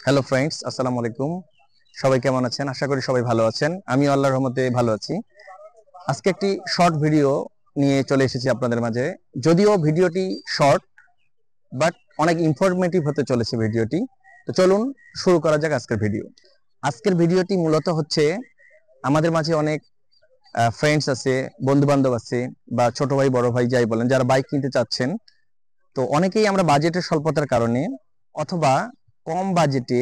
Hello friends, আসসালামু আলাইকুম। সবাই কেমন আছেন? আশা করি সবাই ভালো আছেন। আমি আল্লাহর রহমতে ভালো আছি। আজকে একটি শর্ট ভিডিও নিয়ে চলে এসেছি আপনাদের মাঝে। যদিও ভিডিওটি শর্ট, বাট অনেক ইনফরমেটিভ হতে চলেছে ভিডিওটি। তো চলুন শুরু করা যাক আজকের ভিডিও। আজকের ভিডিওটি মূলত হচ্ছে আমাদের মাঝে অনেক ফ্রেন্ডস আছে, বন্ধু বান্ধব আছে, বা ছোট ভাই বড় ভাই যাই বলেন, যারা বাইক কিনতে চাচ্ছেন। তো অনেকেই আমরা বাজেটের স্বল্পতার কারণে অথবা কম বাজেটে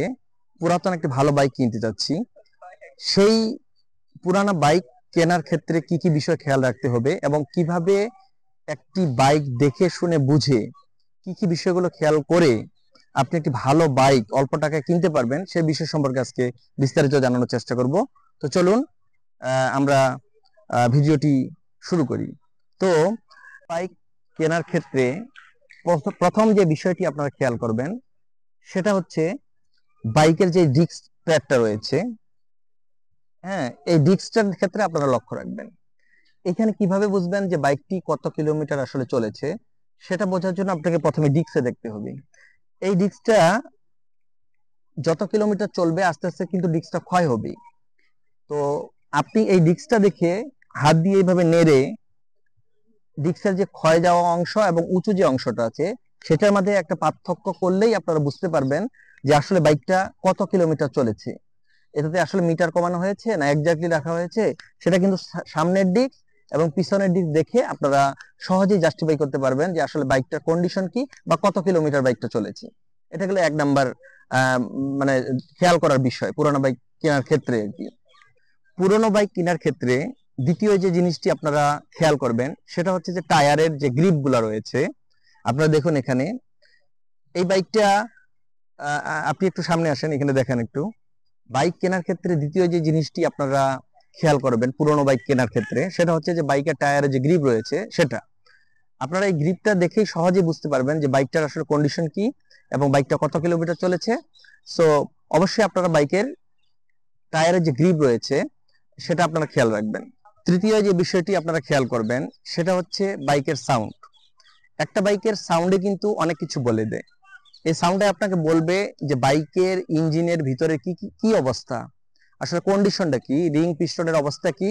পুরাতন একটি ভালো বাইক কিনতে চাচ্ছি। সেই পুরানা বাইক কেনার ক্ষেত্রে কি কি বিষয় খেয়াল রাখতে হবে এবং কিভাবে একটি বাইক দেখে শুনে বুঝে কি কি বিষয়গুলো খেয়াল করে আপনি একটি ভালো বাইক অল্প টাকায় কিনতে পারবেন, সেই বিষয় সম্পর্কে আজকে বিস্তারিত জানানোর চেষ্টা করব। তো চলুন আমরা ভিডিওটি শুরু করি। তো বাইক কেনার ক্ষেত্রে প্রথম যে বিষয়টি আপনারা খেয়াল করবেন সেটা হচ্ছে বাইকের যে ডিস্ক ট্র্যাকটা রয়েছে। হ্যাঁ, এই ডিস্কটার ক্ষেত্রে আপনারা লক্ষ্য রাখবেন। এখানে কিভাবে বুঝবেন যে বাইকটি কত কিলোমিটার আসলে চলেছে, সেটা বোঝার জন্য আপনাকে প্রথমে ডিস্কে দেখতে হবে। এই ডিস্কটা যত কিলোমিটার চলবে আস্তে আস্তে কিন্তু ডিস্কটা ক্ষয় হবে। তো আপনি এই ডিস্কটা দেখে হাত দিয়ে এইভাবে নেড়ে ডিস্কের যে ক্ষয় যাওয়া অংশ এবং উঁচু যে অংশটা আছে সেটার মধ্যে একটা পার্থক্য করলেই আপনারা বুঝতে পারবেন যে আসলে বাইকটা কত কিলোমিটার চলেছে। এটাতে আসলে মিটার কমানো হয়েছে না এক্স্যাক্টলি রাখা হয়েছে, সেটা কিন্তু সামনের দিক এবং পিছনের দিক দেখে আপনারা সহজেই জাস্টিফাই করতে পারবেন যে আসলে বাইকটার কন্ডিশন কি বা কত কিলোমিটার বাইকটা চলেছে। এটা গেলে এক নাম্বার মানে খেয়াল করার বিষয় পুরোনো বাইক কেনার ক্ষেত্রে আর কি। পুরোনো বাইক কেনার ক্ষেত্রে দ্বিতীয় যে জিনিসটি আপনারা খেয়াল করবেন সেটা হচ্ছে যে টায়ারের যে গ্রিপ গুলা রয়েছে। আপনারা দেখুন এখানে এই বাইকটা, আপনি একটু সামনে আসেন, এখানে দেখেন একটু। বাইক কেনার ক্ষেত্রে দ্বিতীয় যে জিনিসটি আপনারা খেয়াল করবেন পুরোনো বাইক কেনার ক্ষেত্রে সেটা হচ্ছে যে বাইকের টায়ারে যে গ্রিপ রয়েছে সেটা। আপনারা এই গ্রিপটা দেখেই সহজে বুঝতে পারবেন যে বাইকটার আসলে কন্ডিশন কি এবং বাইকটা কত কিলোমিটার চলেছে। সো অবশ্যই আপনারা বাইকের টায়ারের যে গ্রিপ রয়েছে সেটা আপনারা খেয়াল রাখবেন। তৃতীয় যে বিষয়টি আপনারা খেয়াল করবেন সেটা হচ্ছে বাইকের সাউন্ড। একটা বাইকের সাউন্ডে কিন্তু অনেক কিছু বলে দেয়। এই সাউন্ডে আপনাকে বলবে যে বাইকের ইঞ্জিনের ভিতরে কি কি কি অবস্থা, আসলে কন্ডিশনটা কি, রিং পিস্টনের অবস্থা কি,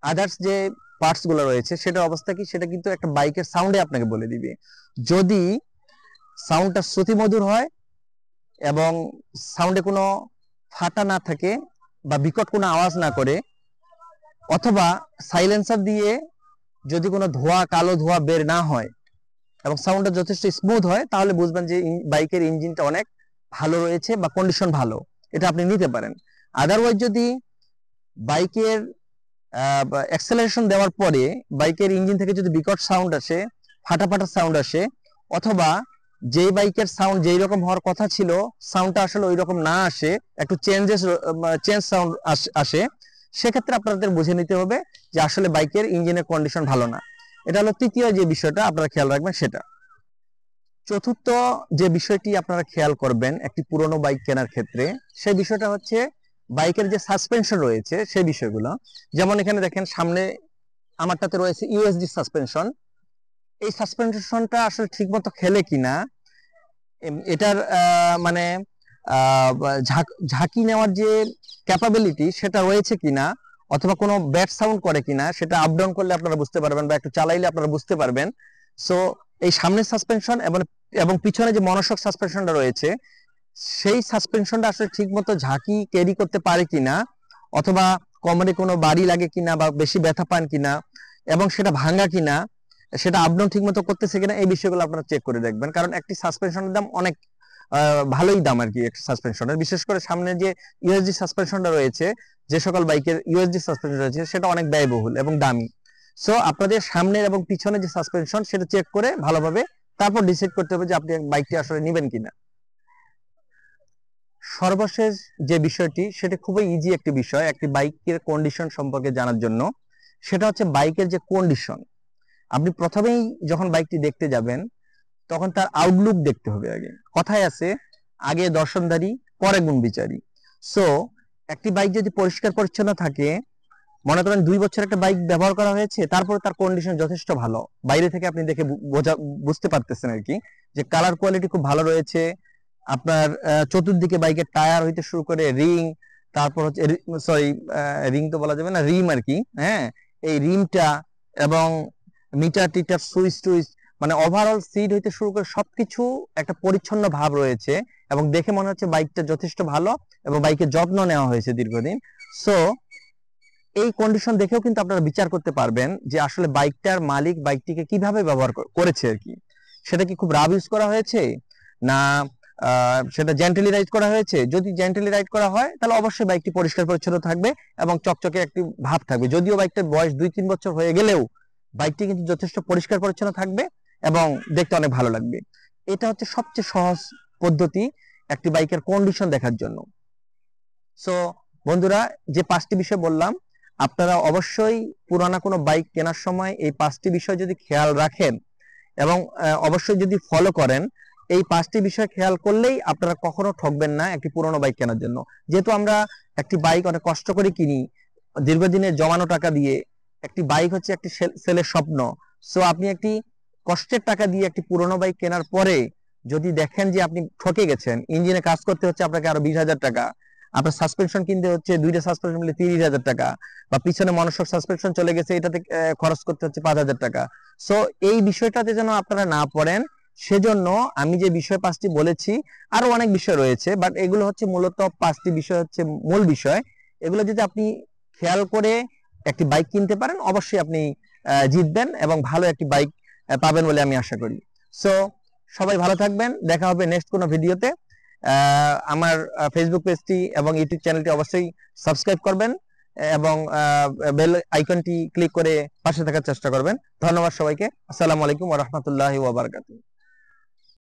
আদার্স যে পার্টস গুলো রয়েছে সেটার অবস্থা কি, সেটা কিন্তু একটা বাইকের সাউন্ডে আপনাকে বলে দিবে। যদি সাউন্ডটা শ্রুতিমধুর হয় এবং সাউন্ডে কোনো ফাটা না থাকে বা বিকট কোনো আওয়াজ না করে, অথবা সাইলেন্সার দিয়ে যদি কোনো ধোঁয়া, কালো ধোঁয়া বের না হয় এবং সাউন্ডটা যথেষ্ট স্মুথ হয়, তাহলে বুঝবেন যে বাইকের ইঞ্জিনটা অনেক ভালো রয়েছে বা কন্ডিশন ভালো, এটা আপনি নিতে পারেন। আদারওয়াইজ যদি বাইকের অ্যাক্সেলারেশন দেওয়ার পরে বাইকের ইঞ্জিন থেকে যদি বিকট সাউন্ড আসে, ফাটা ফাটা সাউন্ড আসে, অথবা যেই বাইকের সাউন্ড যেই রকম হওয়ার কথা ছিল সাউন্ডটা আসলে ওই রকম না আসে, একটু চেঞ্জ সাউন্ড আসে, সেক্ষেত্রে আপনাদের বুঝে নিতে হবে যে আসলে বাইকের ইঞ্জিনের কন্ডিশন ভালো না। এটা হলো তৃতীয় যে বিষয়টা আপনারা খেয়াল রাখবেন সেটা। চতুর্থ যে বিষয়টি আপনারা খেয়াল করবেন একটি পুরনো বাইক কেনার ক্ষেত্রে, সেই বিষয়টা হচ্ছে বাইকের যে সাসপেনশন রয়েছে সেই বিষয়গুলো। যেমন এখানে দেখেন সামনে আমারটাতে রয়েছে ইউএসডি সাসপেনশন। এই সাসপেনশনটা আসলে ঠিকমতো খেলে কিনা, এটার মানে ঝাঁকি নেওয়ার যে ক্যাপাবিলিটি সেটা রয়েছে কিনা, অথবা কোনো ব্যাড সাউন্ড করে কিনা, সেটা আপ ডাউন করলে আপনারা বুঝতে পারবেন বা একটু চালাইলে আপনারা বুঝতে পারবেন। সো এই সামনের সাসপেনশন এবং পিছনে যে মনোশক সাসপেনশনটা রয়েছে সেই সাসপেনশনটা আসলে ঠিকমতো ঝাঁকি ক্যারি করতে পারে কিনা, অথবা কোমরে কোনো বাড়ি লাগে কিনা বা বেশি ব্যথা পান কিনা, এবং সেটা ভাঙা কিনা, সেটা আপ ডাউন ঠিকমতো করতেছে কিনা, এই বিষয়গুলো আপনারা চেক করে দেখবেন। কারণ একটি সাসপেনশনের দাম অনেক ভালোই দাম আর কি একটা সাসপেনশনের। বিশেষ করে সামনে যে ইউএসডি সাসপেনশনটা রয়েছে, যে সকল বাইকের ইউএসডি সাসপেনশন রয়েছে সেটা অনেক ব্যয়বহুল এবং দামি। সো আপনাদের সামনের এবং পিছনে যে সাসপেনশন সেটা চেক করে ভালোভাবে তারপর ডিসাইড করতে হবে যে আপনি বাইকটি আসলে নেবেন কিনা। সর্বশেষ যে বিষয়টি সেটা খুবই ইজি একটি বিষয় একটি বাইকের কন্ডিশন সম্পর্কে জানার জন্য, সেটা হচ্ছে বাইকের যে কন্ডিশন। আপনি প্রথমেই যখন বাইকটি দেখতে যাবেন তখন তার আউটলুক দেখতে হবে। আগে কথায় আছে, আগে দর্শনধারী পরে গুণ বিচারী। সো একটি বাইক যদি পরিষ্কার পরিচ্ছন্ন থাকে, মনে করেন 2 বছর একটা বাইক ব্যবহার করা হয়েছে, তারপরে তার কন্ডিশন যথেষ্ট ভালো, বাইরে থেকে আপনি দেখে বুঝতে পারতেছেন আর কি যে কালার কোয়ালিটি খুব ভালো রয়েছে, আপনার চতুর্দিকে বাইকের টায়ার হইতে শুরু করে রিং, তারপর হচ্ছে সরি রিং তো বলা যাবে না, রিম আর কি, হ্যাঁ, এই রিমটা এবং মিটার টিটার সুইচ টুইচ, মানে ওভারঅল সিট হইতে শুরু করে সবকিছু একটা পরিচ্ছন্ন ভাব রয়েছে এবং দেখে মনে হচ্ছে বাইকটা যথেষ্ট ভালো এবং বাইকের যত্ন নেওয়া হয়েছে দীর্ঘদিন। সো এই কন্ডিশন দেখেও কিন্তু আপনারা বিচার করতে পারবেন যে আসলে বাইকটার মালিক বাইকটিকে কিভাবে ব্যবহার করেছে আর কি। সেটা কি খুব রাফ ইউজ করা হয়েছে, না সেটা জেন্টলি রাইড করা হয়েছে? যদি জেন্টলি রাইড করা হয় তাহলে অবশ্যই বাইকটি পরিষ্কার পরিচ্ছন্ন থাকবে এবং চকচকে একটি ভাব থাকবে। যদিও বাইকটার বয়স 2-3 বছর হয়ে গেলেও বাইকটি কিন্তু যথেষ্ট পরিষ্কার পরিচ্ছন্ন থাকবে এবং দেখতে অনেক ভালো লাগবে। এটা হচ্ছে সবচেয়ে সহজ পদ্ধতি একটি বাইকের কন্ডিশন দেখার জন্য। সো বন্ধুরা, যে 5টি বিষয় বললাম, আপনারা অবশ্যই পুরানা কোনো বাইক কেনার সময় এই 5টি বিষয় যদি খেয়াল রাখেন এবং অবশ্যই যদি ফলো করেন, এই 5টি বিষয় খেয়াল করলেই আপনারা কখনো ঠকবেন না একটি পুরনো বাইক কেনার জন্য। যেহেতু আমরা একটি বাইক অনেক কষ্ট করে কিনি, দীর্ঘদিনের জমানো টাকা দিয়ে, একটি বাইক হচ্ছে একটি ছেলের স্বপ্ন। সো আপনি একটি কষ্টের টাকা দিয়ে একটি পুরনো বাইক কেনার পরে যদি দেখেন যে আপনি ঠকে গেছেন, ইঞ্জিনে কাজ করতে হচ্ছে আপনাকে আরো 20,000 টাকা, আপনার সাসপেনশন কিনতে হচ্ছে 2টা সাসপেনশন মিলে 30,000 টাকা, বা পিছনে মনোশক সাসপেনশন চলে গেছে, এটাতে খরচ করতে হচ্ছে 5,000 টাকা। সো এই বিষয়টাতে যেন আপনারা না পড়েন, সেজন্য আমি যে বিষয় 5টি বলেছি, আরো অনেক বিষয় রয়েছে, বাট এগুলো হচ্ছে মূলত 5টি বিষয় হচ্ছে মূল বিষয়। এগুলো যদি আপনি খেয়াল করে একটি বাইক কিনতে পারেন, অবশ্যই আপনি জিতবেন এবং ভালো একটি বাইক পাবেন বলে আমি আশা করি। সো সবাই ভালো থাকবেন, দেখা হবে নেক্সট কোনো ভিডিওতে। আমার ফেসবুক পেজটি এবং ইউটিউব চ্যানেলটি অবশ্যই সাবস্ক্রাইব করবেন এবং বেল আইকনটি ক্লিক করে পাশে থাকার চেষ্টা করবেন। ধন্যবাদ সবাইকে। আসসালামু আলাইকুম ওয়া রাহমাতুল্লাহি ওয়া বারাকাতুহু।